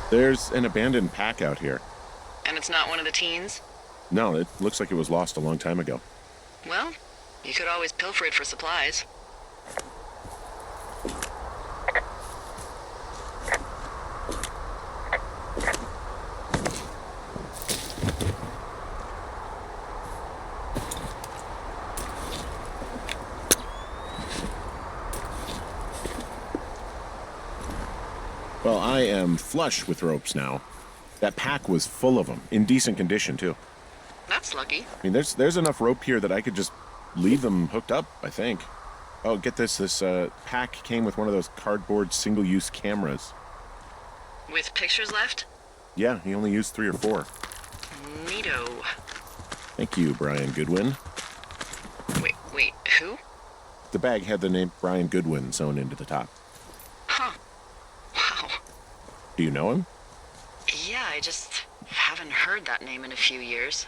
There's an abandoned pack out here. And it's not one of the teens? No, it looks like it was lost a long time ago. Well, you could always pilfer it for supplies. Well, I am flush with ropes now. That pack was full of them, in decent condition, too. That's lucky. I mean, there's enough rope here that I could just leave them hooked up, I think. Oh, get this. This pack came with one of those cardboard single-use cameras. With pictures left? Yeah, he only used 3 or 4. Neato. Thank you, Brian Goodwin. Wait, who? The bag had the name Brian Goodwin sewn into the top. Huh. Wow. Do you know him? Yeah, I just haven't heard that name in a few years.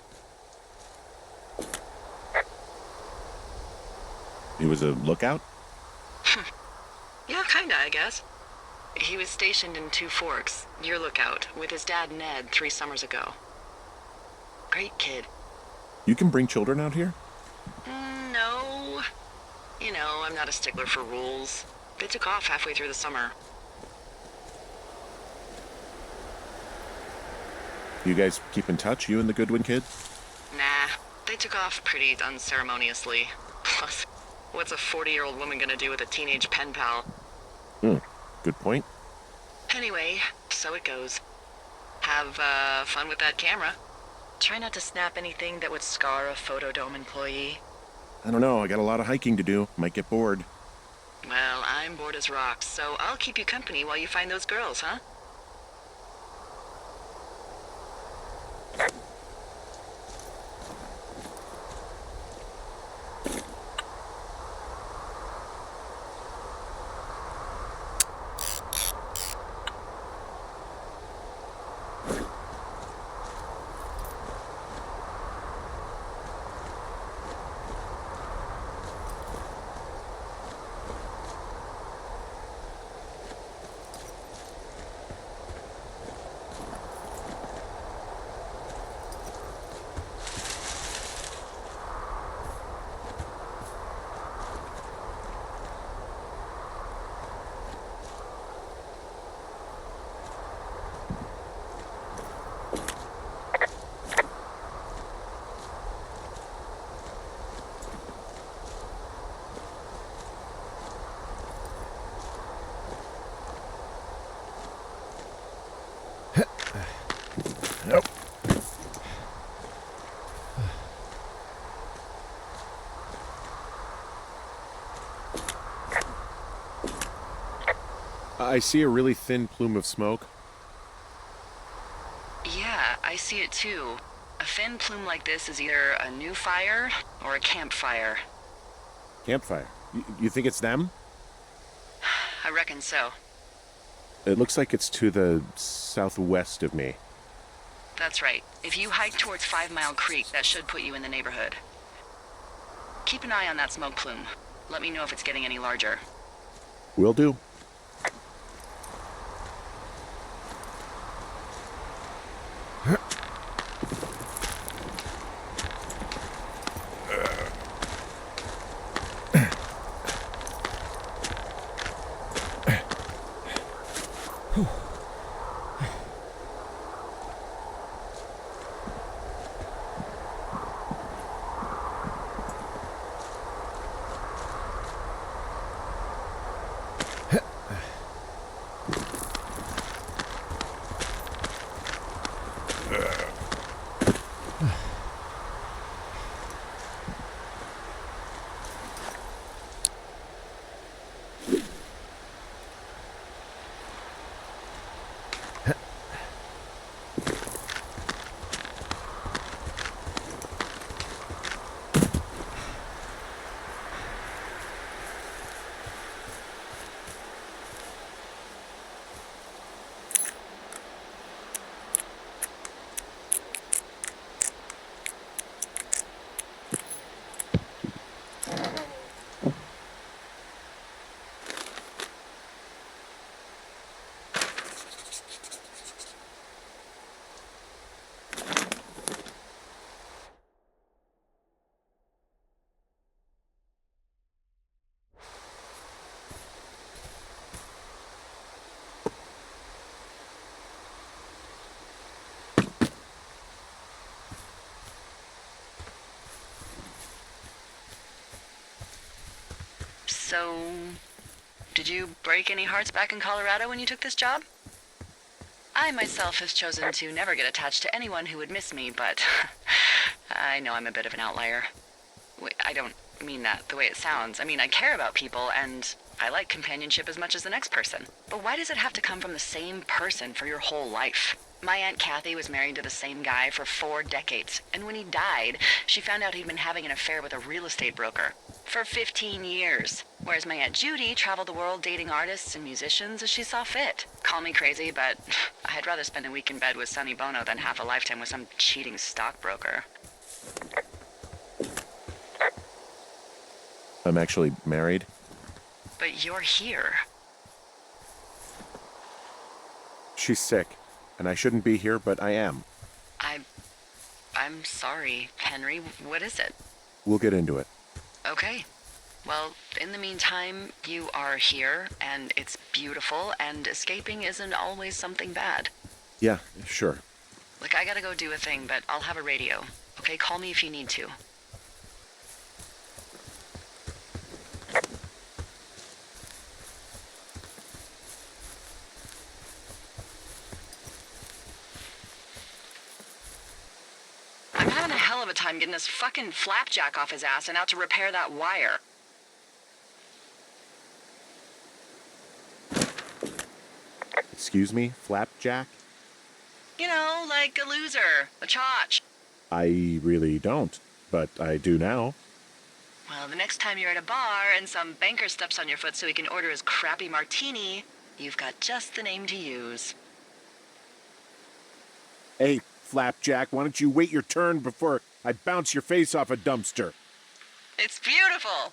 He was a lookout? Yeah, kinda, I guess. He was stationed in Two Forks, your lookout, with his dad Ned 3 summers ago. Great kid. You can bring children out here? No. You know, I'm not a stickler for rules. They took off halfway through the summer. You guys keep in touch, you and the Goodwin kid? Nah, they took off pretty unceremoniously. Plus, what's a 40-year-old woman gonna do with a teenage pen pal? Good point. Anyway, so it goes. Have, fun with that camera. Try not to snap anything that would scar a Photodome employee. I don't know, I got a lot of hiking to do. Might get bored. Well, I'm bored as rocks, so I'll keep you company while you find those girls, huh? Nope. I see a really thin plume of smoke. Yeah, I see it too. A thin plume like this is either a new fire or a campfire. Campfire. You think it's them? I reckon so. It looks like it's to the southwest of me. That's right. If you hike towards 5 Mile Creek, that should put you in the neighborhood. Keep an eye on that smoke plume. Let me know if it's getting any larger. Will do. So, did you break any hearts back in Colorado when you took this job? I myself have chosen to never get attached to anyone who would miss me, but I know I'm a bit of an outlier. I don't mean that the way it sounds. I mean, I care about people, and I like companionship as much as the next person. But why does it have to come from the same person for your whole life? My Aunt Kathy was married to the same guy for 4 decades, and when he died, she found out he'd been having an affair with a real estate broker for 15 years. Whereas my Aunt Judy traveled the world dating artists and musicians as she saw fit. Call me crazy, but I'd rather spend a week in bed with Sonny Bono than half a lifetime with some cheating stockbroker. I'm actually married. But you're here. She's sick, and I shouldn't be here, but I am. I'm sorry, Henry. What is it? We'll get into it. Okay. Well, in the meantime, you are here, and it's beautiful, and escaping isn't always something bad. Yeah, sure. Look, I gotta go do a thing, but I'll have a radio. Okay, call me if you need to. I'm having a hell of a time getting this fucking flapjack off his ass and out to repair that wire. Excuse me, Flapjack? You know, like a loser, a chotch. I really don't, but I do now. Well, the next time you're at a bar and some banker steps on your foot so he can order his crappy martini, you've got just the name to use. Hey, Flapjack, why don't you wait your turn before I bounce your face off a dumpster? It's beautiful!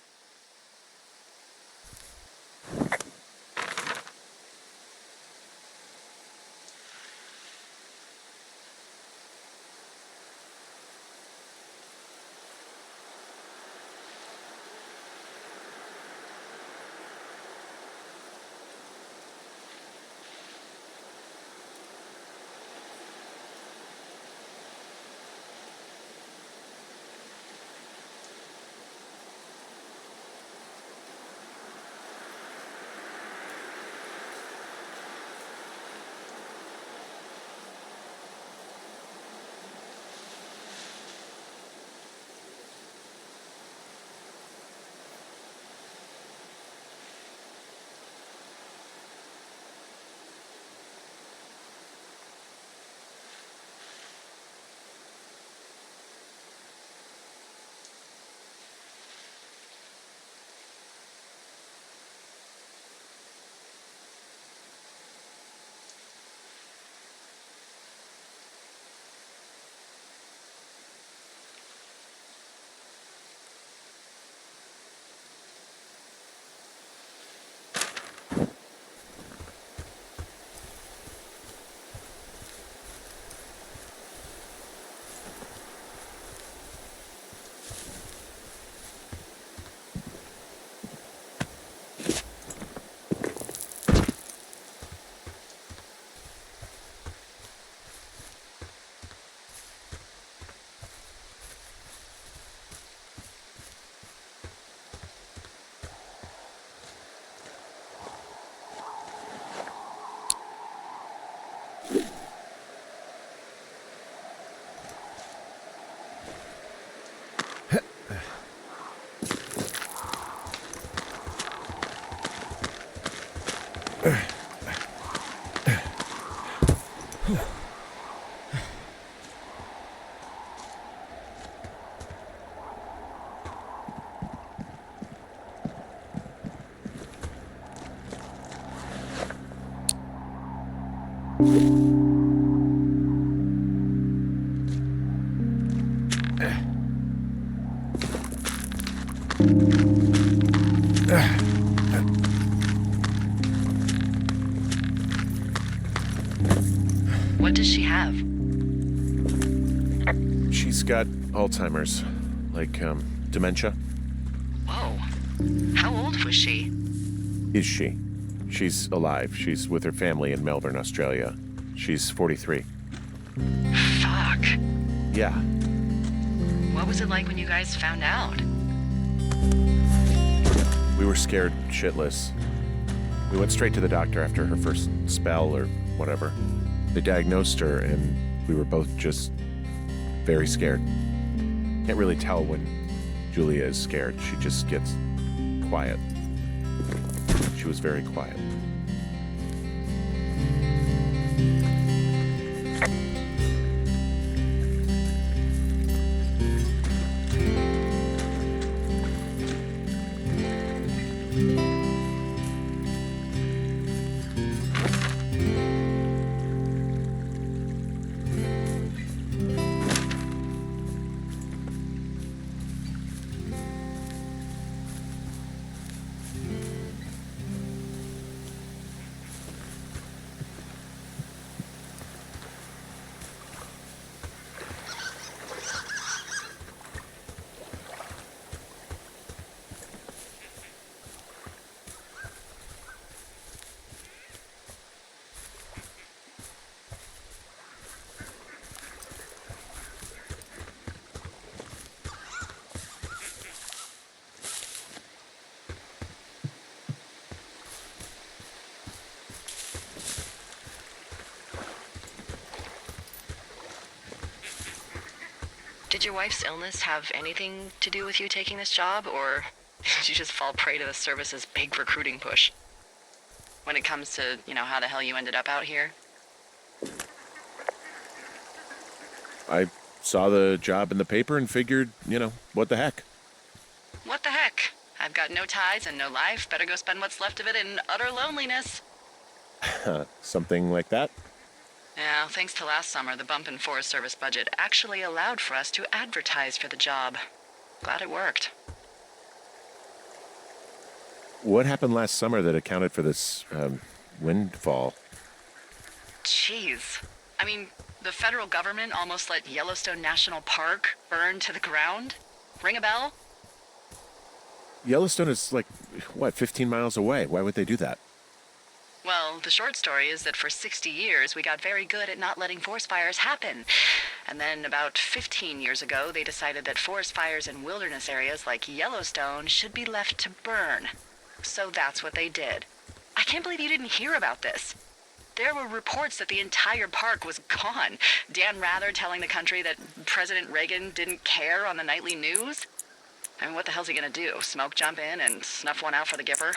What does she have? She's got Alzheimer's, like, dementia. Whoa. How old was she? Is she? She's alive. She's with her family in Melbourne, Australia. She's 43. Fuck. Yeah. What was it like when you guys found out? We were scared shitless. We went straight to the doctor after her first spell or whatever. They diagnosed her, and we were both just very scared. Can't really tell when Julia is scared. She just gets quiet. She was very quiet. Did your wife's illness have anything to do with you taking this job, or did you just fall prey to the service's big recruiting push? When it comes to, how the hell you ended up out here? I saw the job in the paper and figured, what the heck? What the heck? I've got no ties and no life. Better go spend what's left of it in utter loneliness. Something like that? Yeah, thanks to last summer, the bump in Forest Service budget actually allowed for us to advertise for the job. Glad it worked. What happened last summer that accounted for this windfall? Jeez. I mean, the federal government almost let Yellowstone National Park burn to the ground? Ring a bell? Yellowstone is 15 miles away. Why would they do that? Well, the short story is that for 60 years, we got very good at not letting forest fires happen. And then about 15 years ago, they decided that forest fires in wilderness areas like Yellowstone should be left to burn. So that's what they did. I can't believe you didn't hear about this. There were reports that the entire park was gone. Dan Rather telling the country that President Reagan didn't care on the nightly news. I mean, what the hell's he gonna do? Smoke jump in and snuff one out for the Gipper?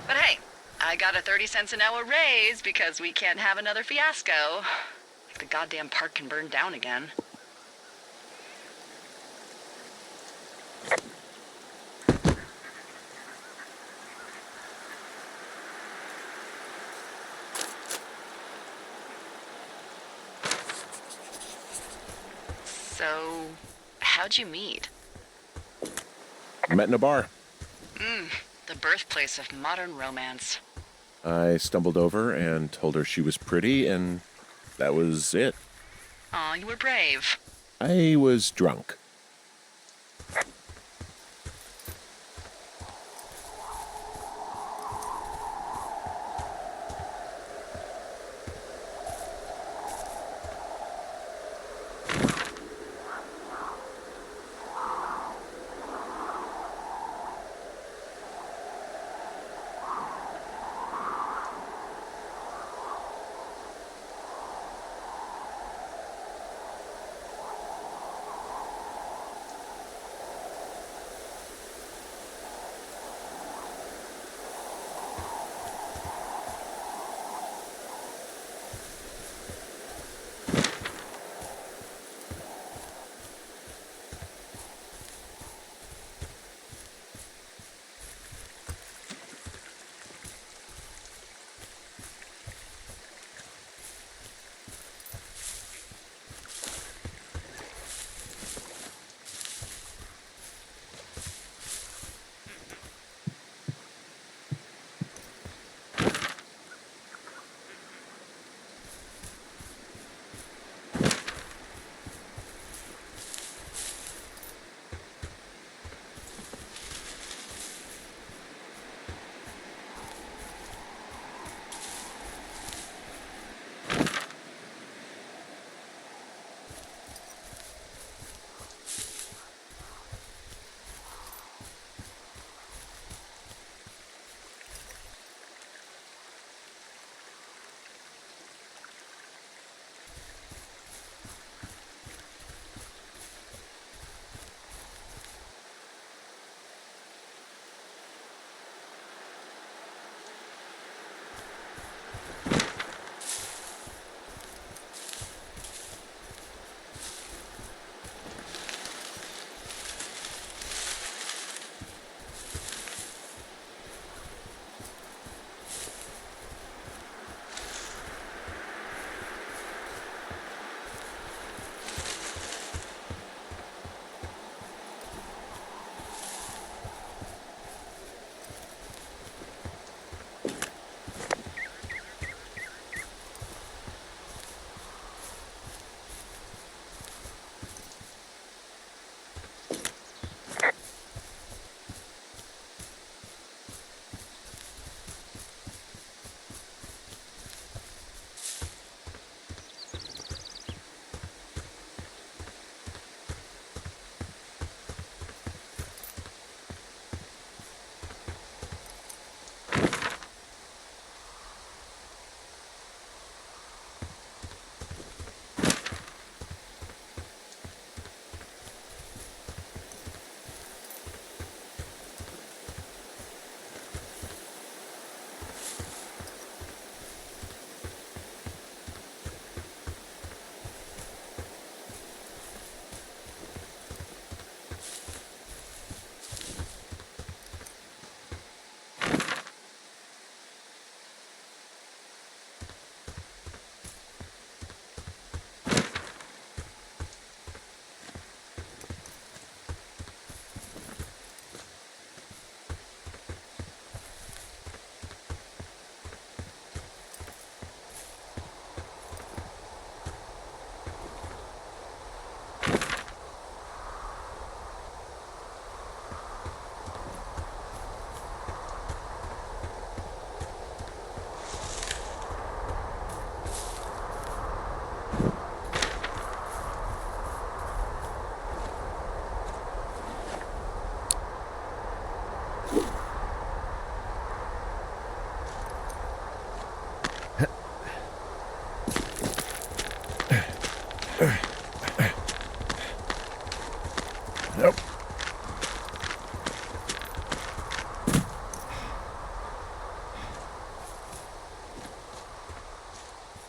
But hey, I got a 30 cents an hour raise because we can't have another fiasco. Like the goddamn park can burn down again. So, how'd you meet? Met in a bar. The birthplace of modern romance. I stumbled over and told her she was pretty, and that was it. Aw, you were brave. I was drunk.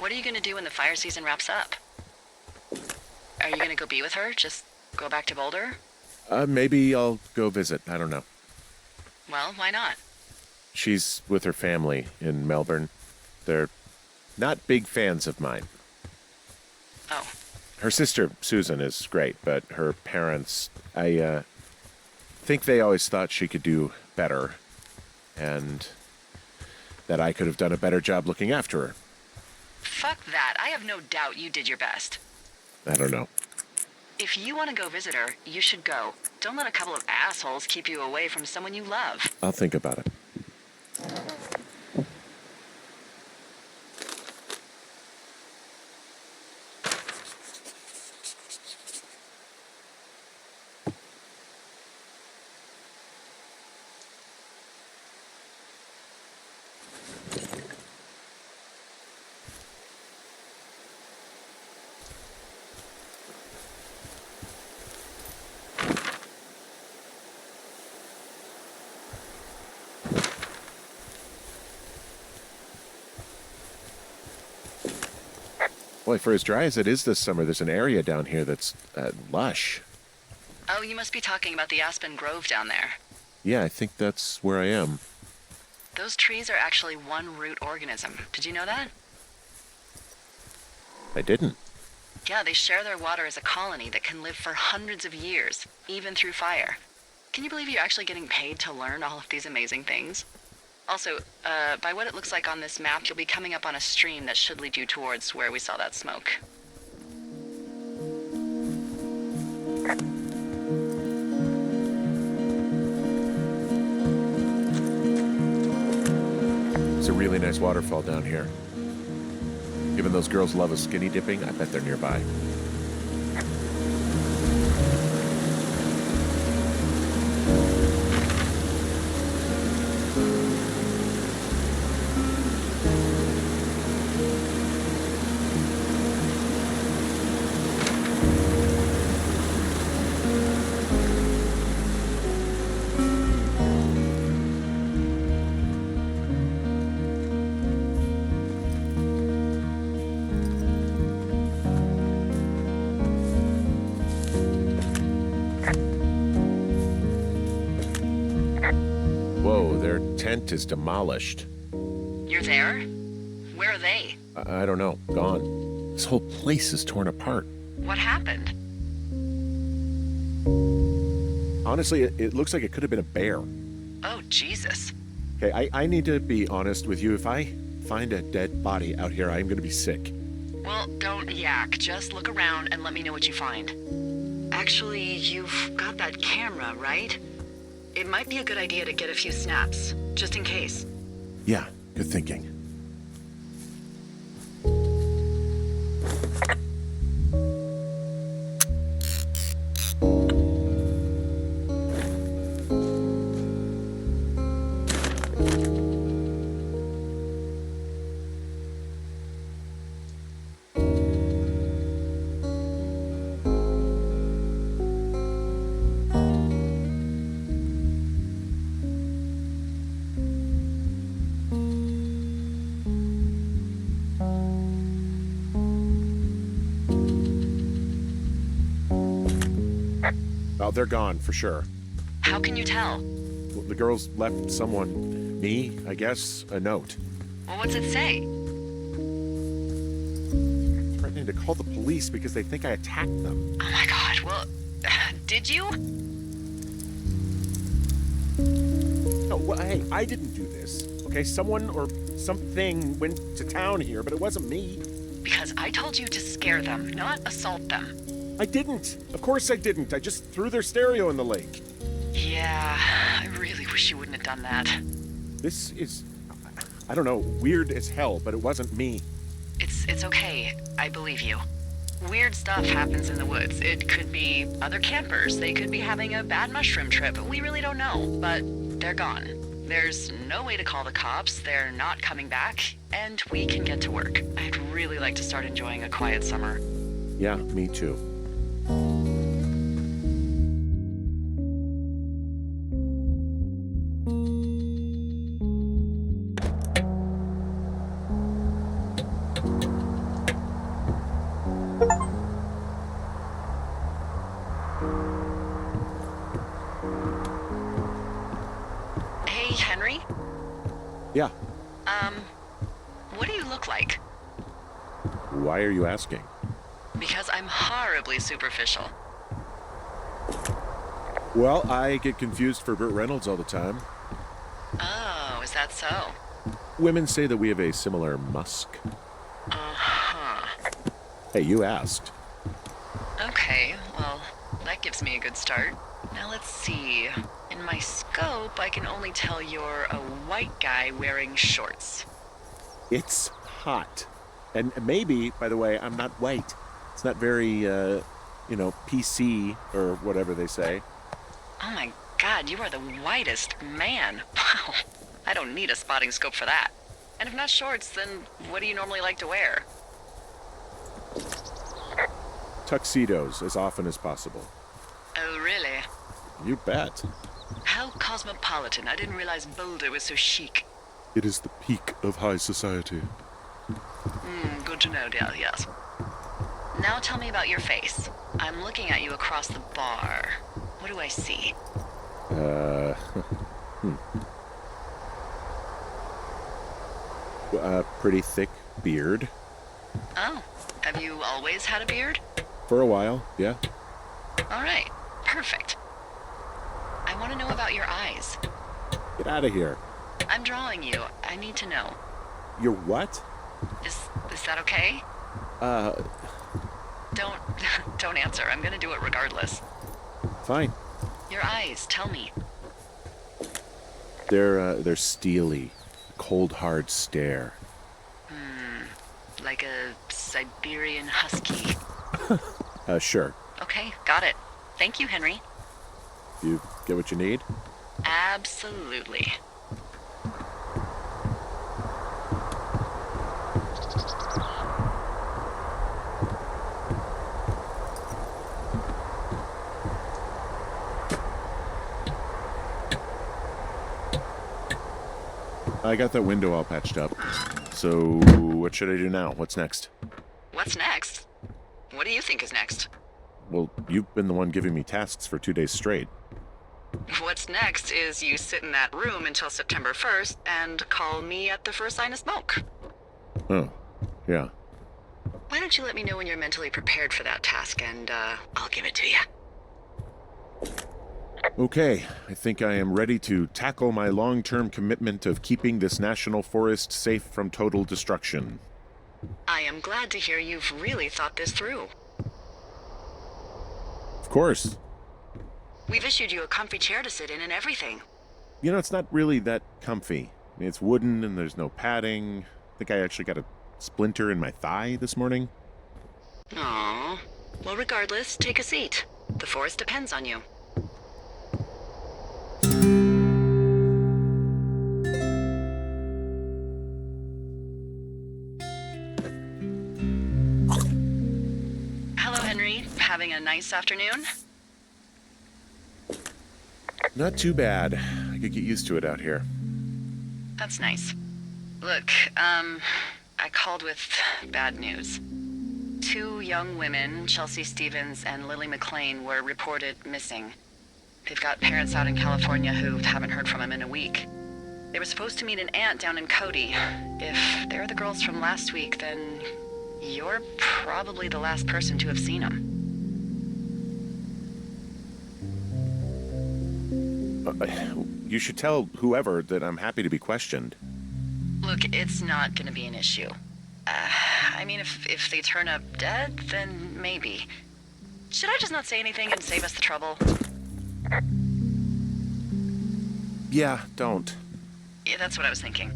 What are you gonna do when the fire season wraps up? Are you gonna go be with her? Just go back to Boulder? Maybe I'll go visit. I don't know. Well, why not? She's with her family in Melbourne. They're not big fans of mine. Oh. Her sister, Susan, is great, but her parents, I think they always thought she could do better, and that I could have done a better job looking after her. Fuck that. I have no doubt you did your best. I don't know. If you want to go visit her, you should go. Don't let a couple of assholes keep you away from someone you love. I'll think about it. Boy, for as dry as it is this summer, there's an area down here that's lush. Oh, you must be talking about the Aspen Grove down there. Yeah, I think that's where I am. Those trees are actually one root organism. Did you know that? I didn't. Yeah, they share their water as a colony that can live for hundreds of years, even through fire. Can you believe you're actually getting paid to learn all of these amazing things? Also, by what it looks like on this map, you'll be coming up on a stream that should lead you towards where we saw that smoke. There's a really nice waterfall down here. Given those girls love a skinny dipping, I bet they're nearby. Whoa, their tent is demolished. You're there? Where are they? I don't know. Gone. This whole place is torn apart. What happened? Honestly, it looks like it could have been a bear. Oh, Jesus. Okay, I need to be honest with you. If I find a dead body out here, I'm going to be sick. Well, don't yak. Just look around and let me know what you find. Actually, you've got that camera, right? It might be a good idea to get a few snaps, just in case. Yeah, good thinking. Oh, they're gone for sure. How can you tell? Well, the girls left someone, me, I guess, a note. Well, what's it say? Threatening to call the police because they think I attacked them. Oh my god, well, did you? No, well, hey, I didn't do this. Okay, someone or something went to town here, but it wasn't me. Because I told you to scare them, not assault them. I didn't. Of course I didn't. I just threw their stereo in the lake. Yeah, I really wish you wouldn't have done that. This is, I don't know, weird as hell, but it wasn't me. It's okay. I believe you. Weird stuff happens in the woods. It could be other campers. They could be having a bad mushroom trip. We really don't know, but they're gone. There's no way to call the cops. They're not coming back, and we can get to work. I'd really like to start enjoying a quiet summer. Yeah, me too. Yeah. Um, what do you look like? Why are you asking? Because I'm horribly superficial. Well, I get confused for Burt Reynolds all the time. Oh, is that so? Women say that we have a similar musk. Uh-huh. Hey, you asked. Okay, well, that gives me a good start. Now let's see. In my scope, I can only tell you're a white guy wearing shorts. It's hot. And maybe, by the way, I'm not white. It's not very, PC or whatever they say. Oh my god, you are the whitest man. Wow. I don't need a spotting scope for that. And if not shorts, then what do you normally like to wear? Tuxedos as often as possible. Oh, really? You bet. How cosmopolitan. I didn't realize Boulder was so chic. It is the peak of high society. Good to know, dear, yes. Now tell me about your face. I'm looking at you across the bar. What do I see? A pretty thick beard. Oh, have you always had a beard? For a while, yeah. All right, perfect. I want to know about your eyes. Get out of here. I'm drawing you. I need to know. You're what? Is that okay? Don't don't answer. I'm gonna do it regardless. Fine. Your eyes, tell me. They're steely. Cold, hard stare. Like a Siberian husky. Sure. Okay, got it. Thank you, Henry. You get what you need? Absolutely. I got that window all patched up. So, what should I do now? What's next? What's next? What do you think is next? Well, you've been the one giving me tasks for 2 days straight. What's next is you sit in that room until September 1st and call me at the first sign of smoke. Oh, yeah. Why don't you let me know when you're mentally prepared for that task and, I'll give it to you. Okay, I think I am ready to tackle my long-term commitment of keeping this national forest safe from total destruction. I am glad to hear you've really thought this through. Of course. We've issued you a comfy chair to sit in and everything. You know, it's not really that comfy. I mean, it's wooden and there's no padding. I think I actually got a splinter in my thigh this morning. Aww. Well, regardless, take a seat. The forest depends on you. Hello, Henry. Having a nice afternoon? Not too bad. I could get used to it out here. That's nice. Look, I called with bad news. 2 young women, Chelsea Stevens and Lily McLean, were reported missing. They've got parents out in California who haven't heard from them in a week. They were supposed to meet an aunt down in Cody. If they're the girls from last week, then you're probably the last person to have seen them. You should tell whoever that I'm happy to be questioned. Look, it's not gonna be an issue. I mean, if they turn up dead, then maybe. Should I just not say anything and save us the trouble? Yeah, don't. Yeah, that's what I was thinking.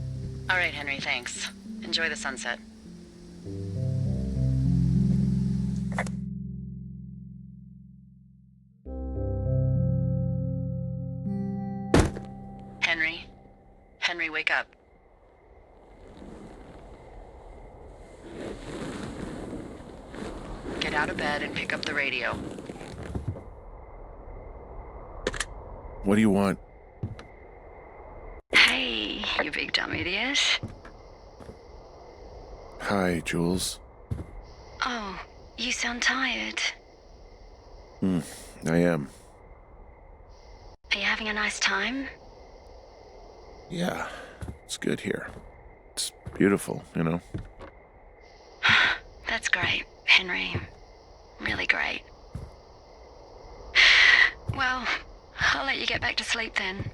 All right, Henry, thanks. Enjoy the sunset. Henry? Henry, wake up. Get out of bed and pick up the radio. What do you want? Hey, you big dumb idiot. Hi, Jules. Oh, you sound tired. I am. Are you having a nice time? Yeah. It's good here. It's beautiful, you know? That's great, Henry. Really great. Well, I'll let you get back to sleep then.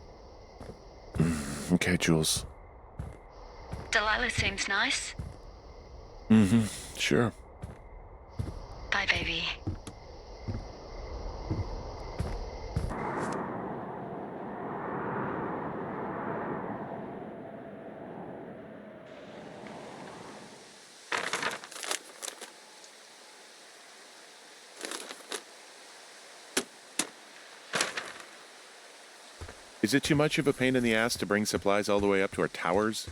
Okay, Jules. Delilah seems nice. Mm-hmm. Sure. Bye, baby. Is it too much of a pain in the ass to bring supplies all the way up to our towers?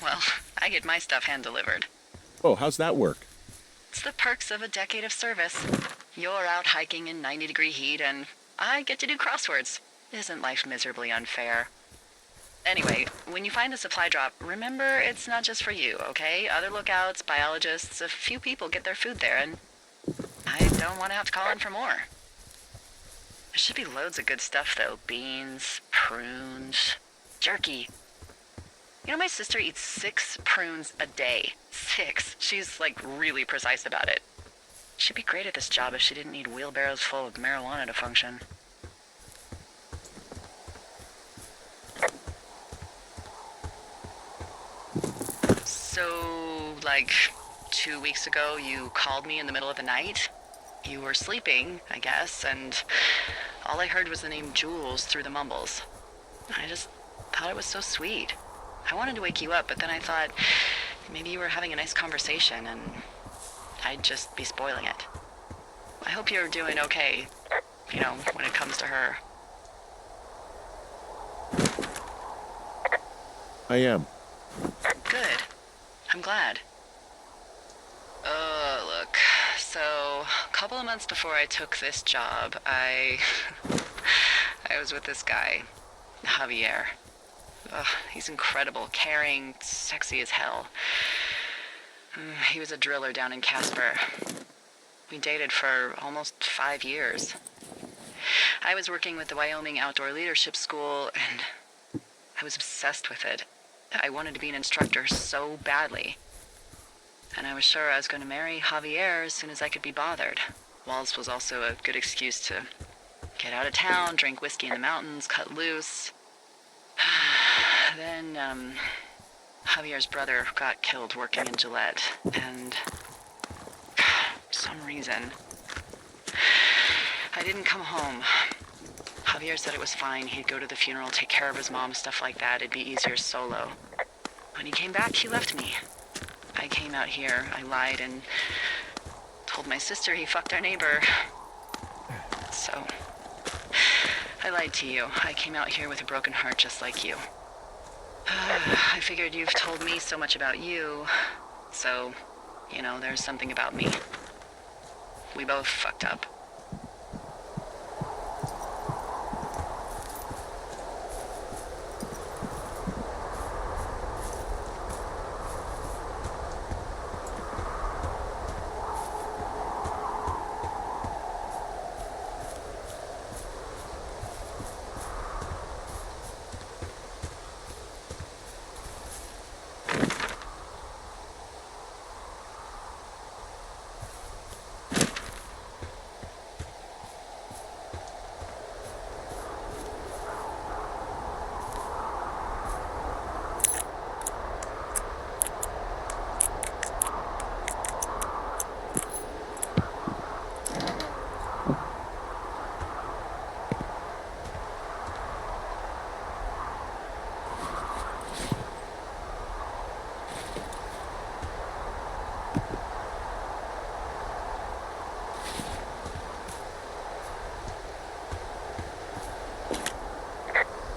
Well, I get my stuff hand-delivered. Oh, how's that work? It's the perks of a decade of service. You're out hiking in 90-degree heat, and I get to do crosswords. Isn't life miserably unfair? Anyway, when you find a supply drop, remember it's not just for you, okay? Other lookouts, biologists, a few people get their food there, and I don't want to have to call in for more. There should be loads of good stuff, though. Beans, prunes, jerky. You know, my sister eats 6 prunes a day. 6. She's, like, really precise about it. She'd be great at this job if she didn't need wheelbarrows full of marijuana to function. So, like, 2 weeks ago, you called me in the middle of the night? You were sleeping, I guess, and all I heard was the name Jules through the mumbles. I just thought it was so sweet. I wanted to wake you up, but then I thought maybe you were having a nice conversation and I'd just be spoiling it. I hope you're doing okay, you know, when it comes to her. I am. Good. I'm glad. Look, so a couple of months before I took this job, I was with this guy, Javier. Ugh, he's incredible, caring, sexy as hell. He was a driller down in Casper. We dated for almost 5 years. I was working with the Wyoming Outdoor Leadership School, and I was obsessed with it. I wanted to be an instructor so badly. And I was sure I was going to marry Javier as soon as I could be bothered. Walls was also a good excuse to get out of town, drink whiskey in the mountains, cut loose. Then, Javier's brother got killed working in Gillette, and for some reason, I didn't come home. Javier said it was fine. He'd go to the funeral, take care of his mom, stuff like that. It'd be easier solo. When he came back, he left me. I came out here, I lied, and told my sister he fucked our neighbor. So, I lied to you. I came out here with a broken heart just like you. I figured you've told me so much about you, so, you know, there's something about me. We both fucked up.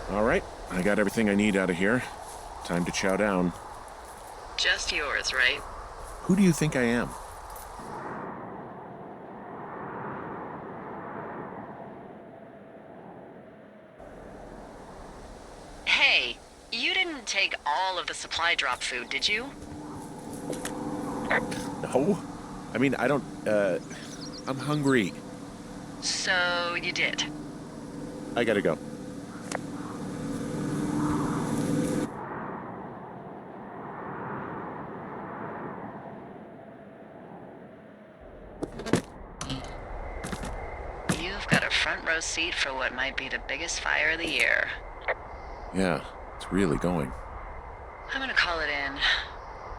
All right, I got everything I need out of here. Time to chow down. Just yours, right? Who do you think I am? Hey, you didn't take all of the supply drop food, did you? No. I mean, I don't, I'm hungry. So, you did. I gotta go. You've got a front row seat for what might be the biggest fire of the year. Yeah, it's really going. I'm gonna call it in.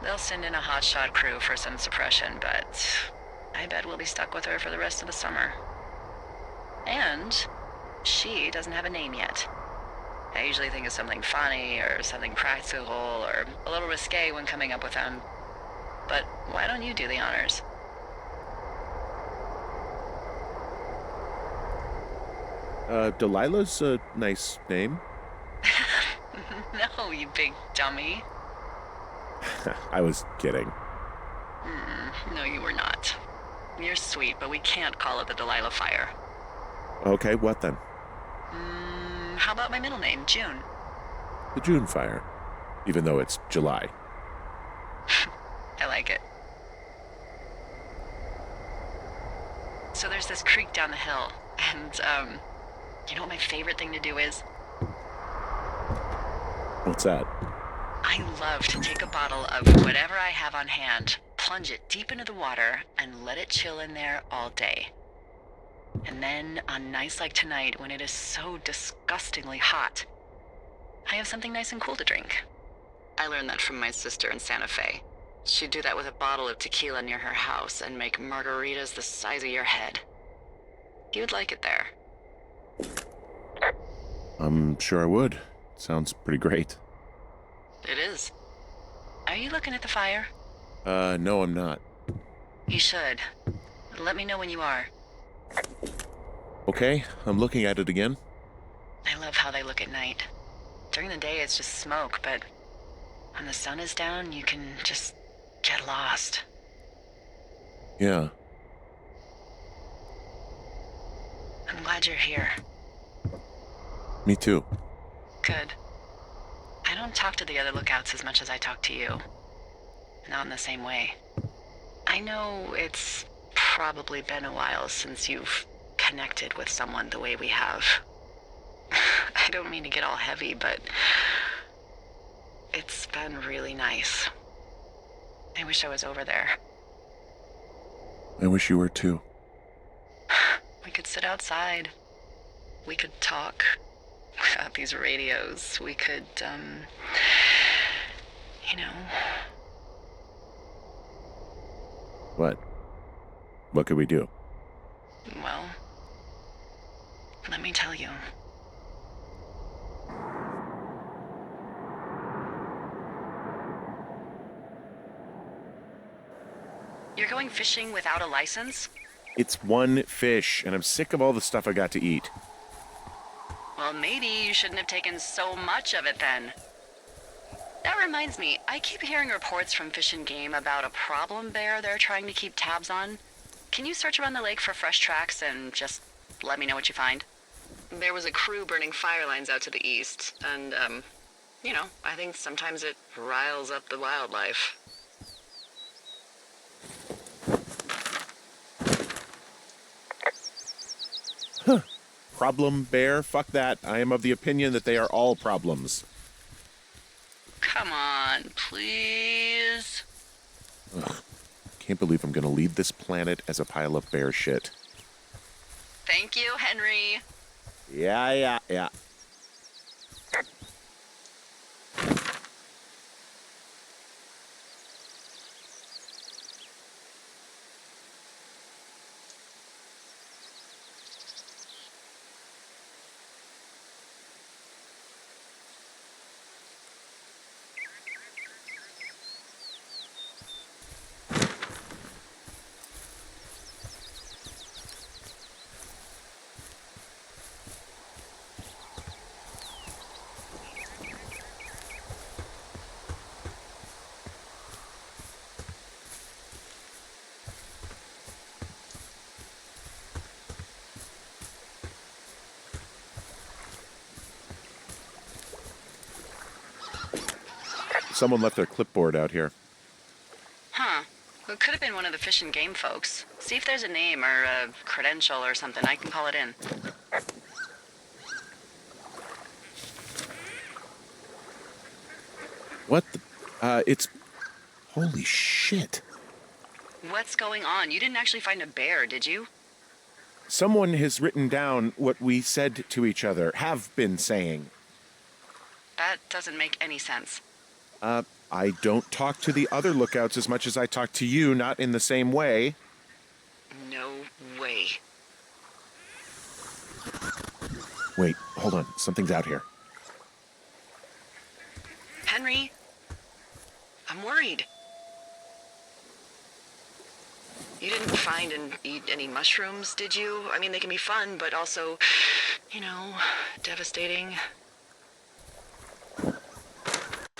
They'll send in a hotshot crew for some suppression, but I bet we'll be stuck with her for the rest of the summer. And she doesn't have a name yet. I usually think of something funny or something practical or a little risque when coming up with them. But why don't you do the honors? Delilah's a nice name. No, you big dummy. I was kidding. No, you were not. You're sweet, but we can't call it the Delilah Fire. Okay, what then? How about my middle name, June? The June fire. Even though it's July. I like it. So there's this creek down the hill, and, you know what my favorite thing to do is? What's that? I love to take a bottle of whatever I have on hand, plunge it deep into the water, and let it chill in there all day. And then, on nights like tonight, when it is so disgustingly hot, I have something nice and cool to drink. I learned that from my sister in Santa Fe. She'd do that with a bottle of tequila near her house and make margaritas the size of your head. You'd like it there. I'm sure I would. Sounds pretty great. It is. Are you looking at the fire? No, I'm not. You should. Let me know when you are. Okay, I'm looking at it again. I love how they look at night. During the day, it's just smoke, but when the sun is down, you can just get lost. Yeah. I'm glad you're here. Me too. Good. I don't talk to the other lookouts as much as I talk to you. Not in the same way. I know it's probably been a while since you've connected with someone the way we have. I don't mean to get all heavy, but it's been really nice. I wish I was over there. I wish you were too. We could sit outside. We could talk without these radios. We could, you know. What? What could we do? Well, let me tell you. You're going fishing without a license? It's one fish, and I'm sick of all the stuff I got to eat. Well, maybe you shouldn't have taken so much of it then. That reminds me, I keep hearing reports from Fish and Game about a problem bear they're trying to keep tabs on. Can you search around the lake for fresh tracks and just let me know what you find? There was a crew burning fire lines out to the east, and, you know, I think sometimes it riles up the wildlife. Problem bear? Fuck that. I am of the opinion that they are all problems. Come on, please. Ugh. Can't believe I'm gonna leave this planet as a pile of bear shit. Thank you, Henry. Yeah. Someone left their clipboard out here. Huh. It could have been one of the Fish and Game folks. See if there's a name or a credential or something. I can call it in. What the? It's... Holy shit. What's going on? You didn't actually find a bear, did you? Someone has written down what we said to each other, have been saying. That doesn't make any sense. I don't talk to the other lookouts as much as I talk to you, not in the same way. No way. Wait, hold on. Something's out here. Henry? I'm worried. You didn't find and eat any mushrooms, did you? I mean, they can be fun, but also, devastating.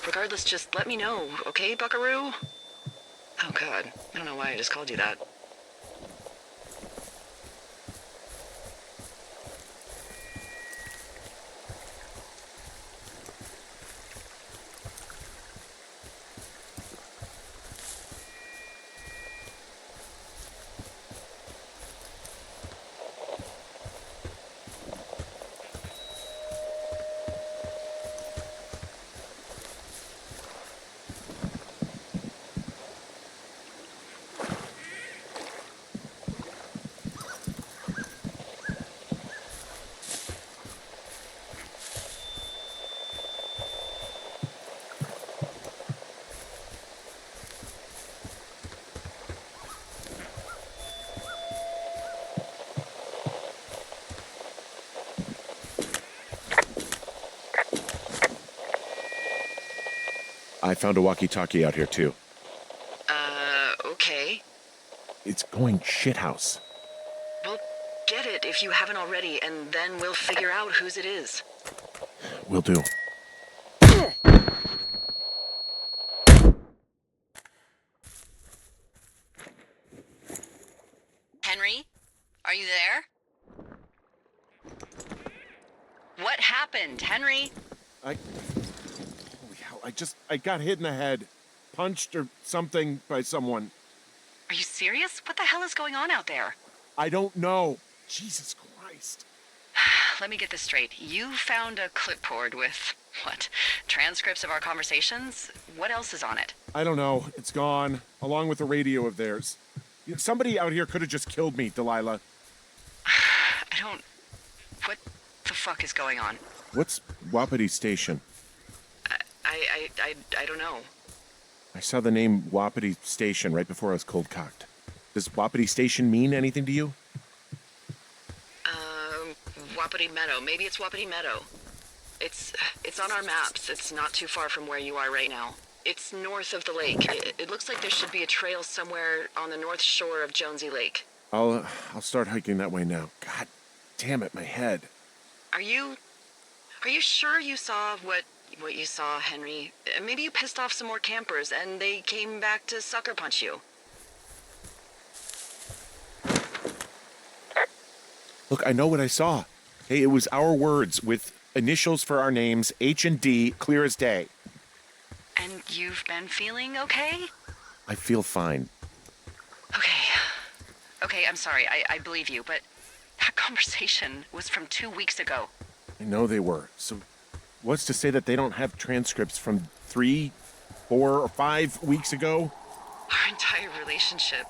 Regardless, just let me know, okay, buckaroo? Oh, God. I don't know why I just called you that. I found a walkie-talkie out here, too. Okay. It's going shithouse. Well, get it if you haven't already, and then we'll figure out whose it is. Will do. Henry? Are you there? What happened, Henry? Holy hell, I got hit in the head. Punched or something by someone. Are you serious? What the hell is going on out there? I don't know. Jesus Christ. Let me get this straight. You found a clipboard with, what, transcripts of our conversations? What else is on it? I don't know. It's gone, along with the radio of theirs. Somebody out here could have just killed me, Delilah. What the fuck is going on? What's Wapiti Station? I don't know. I saw the name Wapiti Station right before I was cold-cocked. Does Wapiti Station mean anything to you? Wapiti Meadow. Maybe it's Wapiti Meadow. It's on our maps. It's not too far from where you are right now. It's north of the lake. It looks like there should be a trail somewhere on the north shore of Jonesy Lake. I'll start hiking that way now. God damn it, my head. Are you sure you saw what you saw, Henry? Maybe you pissed off some more campers and they came back to sucker punch you. Look, I know what I saw. Hey, it was our words with initials for our names, H and D, clear as day. And you've been feeling okay? I feel fine. Okay, I'm sorry. I believe you, but that conversation was from 2 weeks ago. I know they were. So what's to say that they don't have transcripts from 3, 4, or 5 weeks ago? Our entire relationship,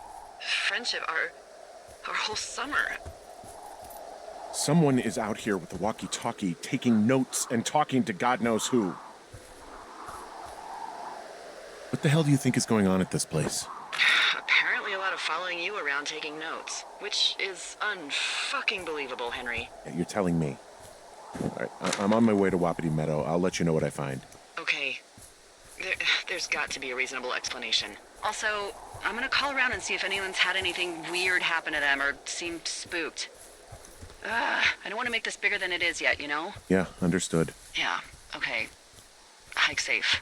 friendship, our whole summer. Someone is out here with a walkie-talkie taking notes and talking to God knows who. What the hell do you think is going on at this place? Apparently a lot of following you around taking notes, which is unfucking believable, Henry. Yeah, you're telling me. All right, I'm on my way to Wapiti Meadow. I'll let you know what I find. Okay. There's got to be a reasonable explanation. Also, I'm gonna call around and see if anyone's had anything weird happen to them or seemed spooked. I don't want to make this bigger than it is yet, you know? Yeah, understood. Yeah, okay. Hike safe.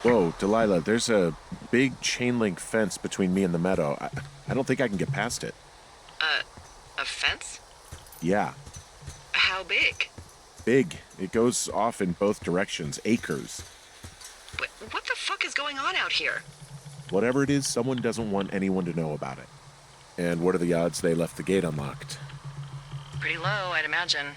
Whoa, Delilah, there's a big chain link fence between me and the meadow. I don't think I can get past it. A fence? Yeah, How big? big. It goes off in both directions, acres. What the fuck is going on out here? Whatever it is, someone doesn't want anyone to know about it. And what are the odds they left the gate unlocked? Pretty low, I'd imagine.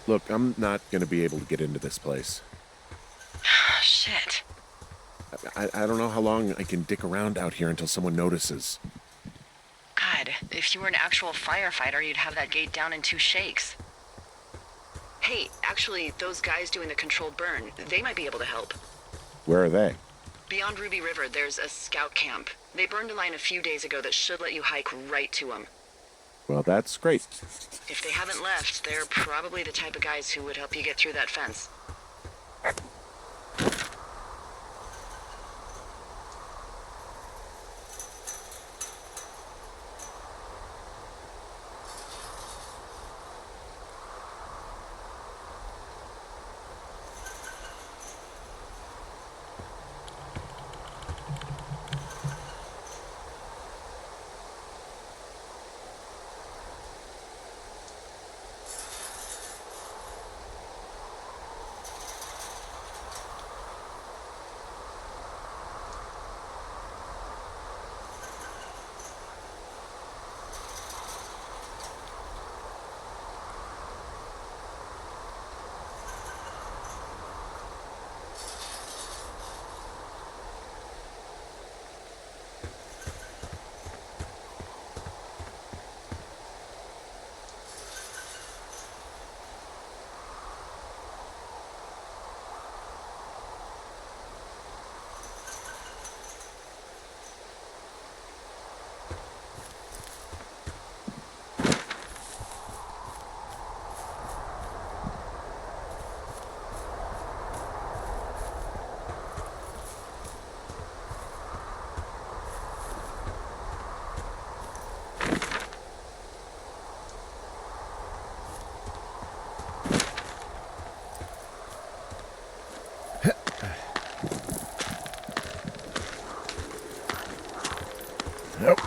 Look, I'm not going to be able to get into this place. Shit. I don't know how long I can dick around out here until someone notices. God, if you were an actual firefighter, you'd have that gate down in 2 shakes. Hey, actually, those guys doing the controlled burn, they might be able to help. Where are they? Beyond Ruby River, there's a scout camp. They burned a line a few days ago that should let you hike right to them. Well, that's great. If they haven't left, they're probably the type of guys who would help you get through that fence. Nope.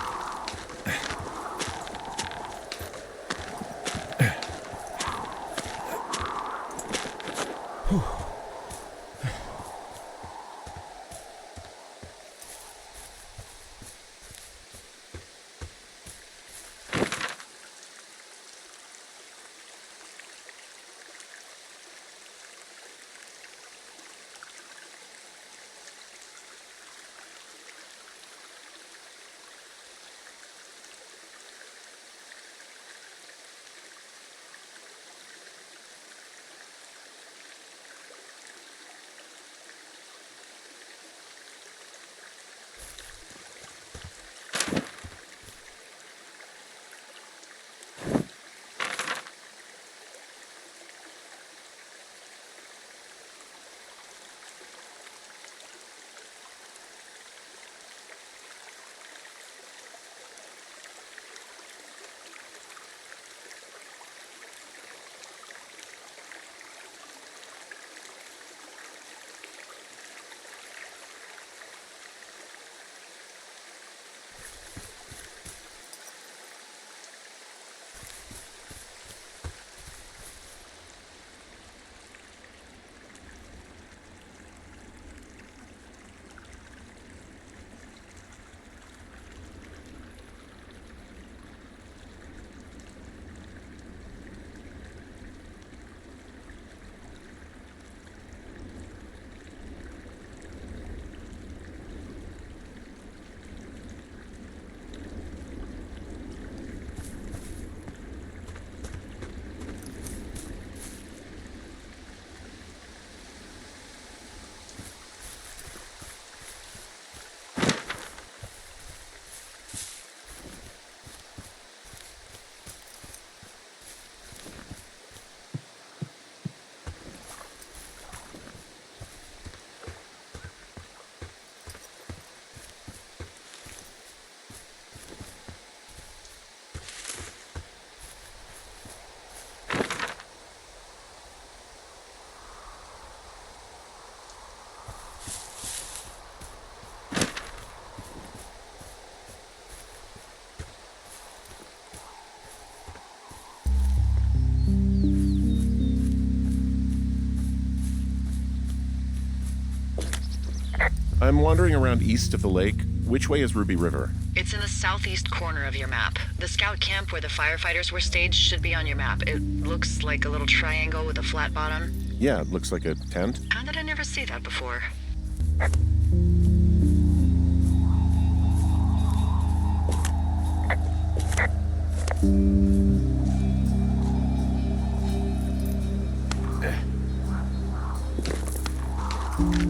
I'm wandering around east of the lake. Which way is Ruby River? It's in the southeast corner of your map. The scout camp where the firefighters were staged should be on your map. It looks like a little triangle with a flat bottom. Yeah, it looks like a tent. How did I never see that before?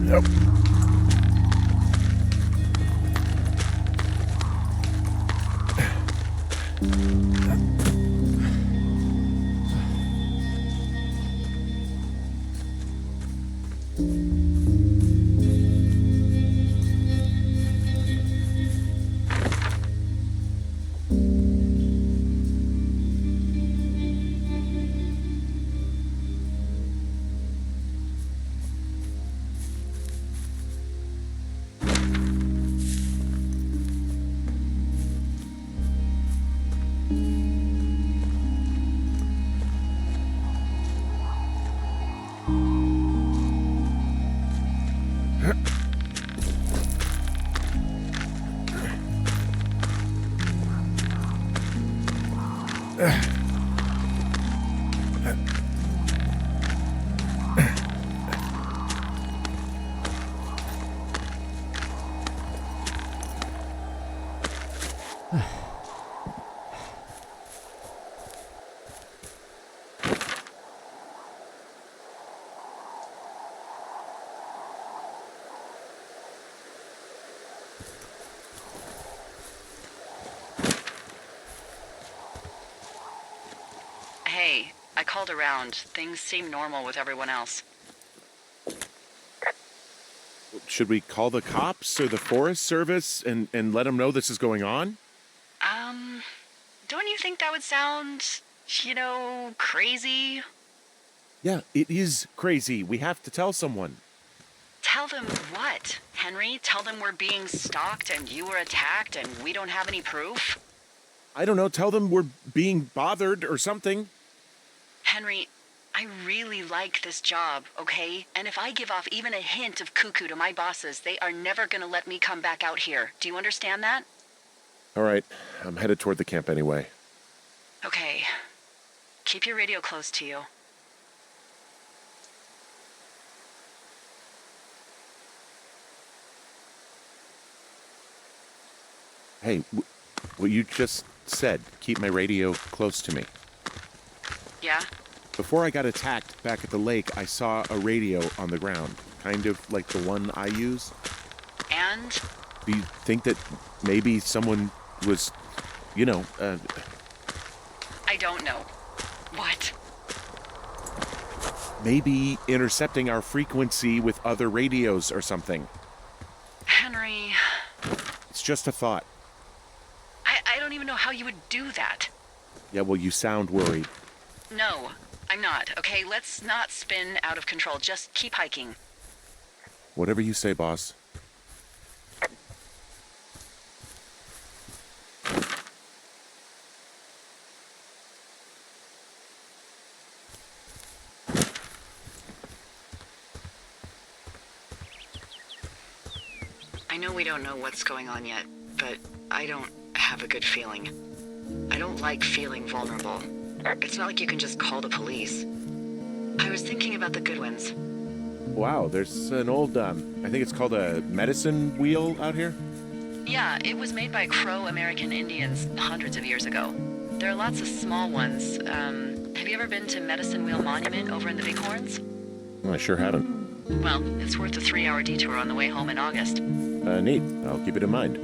Yep. Hey, I called around. Things seem normal with everyone else. Should we call the cops or the Forest Service and let them know this is going on? Don't you think that would sound, crazy? Yeah, it is crazy. We have to tell someone. Tell them what, Henry? Tell them we're being stalked and you were attacked and we don't have any proof? I don't know, tell them we're being bothered or something. Henry, I really like this job, okay? And if I give off even a hint of cuckoo to my bosses, they are never gonna let me come back out here. Do you understand that? All right, I'm headed toward the camp anyway. Okay. Keep your radio close to you. Hey, what you just said, keep my radio close to me. Yeah? Before I got attacked back at the lake, I saw a radio on the ground, kind of like the one I use. And? Do you think that maybe someone was, I don't know. What? maybe intercepting our frequency with other radios or something? Henry... It's just a thought. I don't even know how you would do that. Yeah, well, you sound worried. No, I'm not, okay? Let's not spin out of control. Just keep hiking. Whatever you say, boss. I know we don't know what's going on yet, but I don't have a good feeling. I don't like feeling vulnerable. It's not like you can just call the police. I was thinking about the Goodwins. Wow, there's an old, I think it's called a medicine wheel out here? Yeah, it was made by Crow American Indians hundreds of years ago. There are lots of small ones. Have you ever been to Medicine Wheel Monument over in the Bighorns? I sure haven't. Well, it's worth a 3-hour detour on the way home in August. Neat. I'll keep it in mind.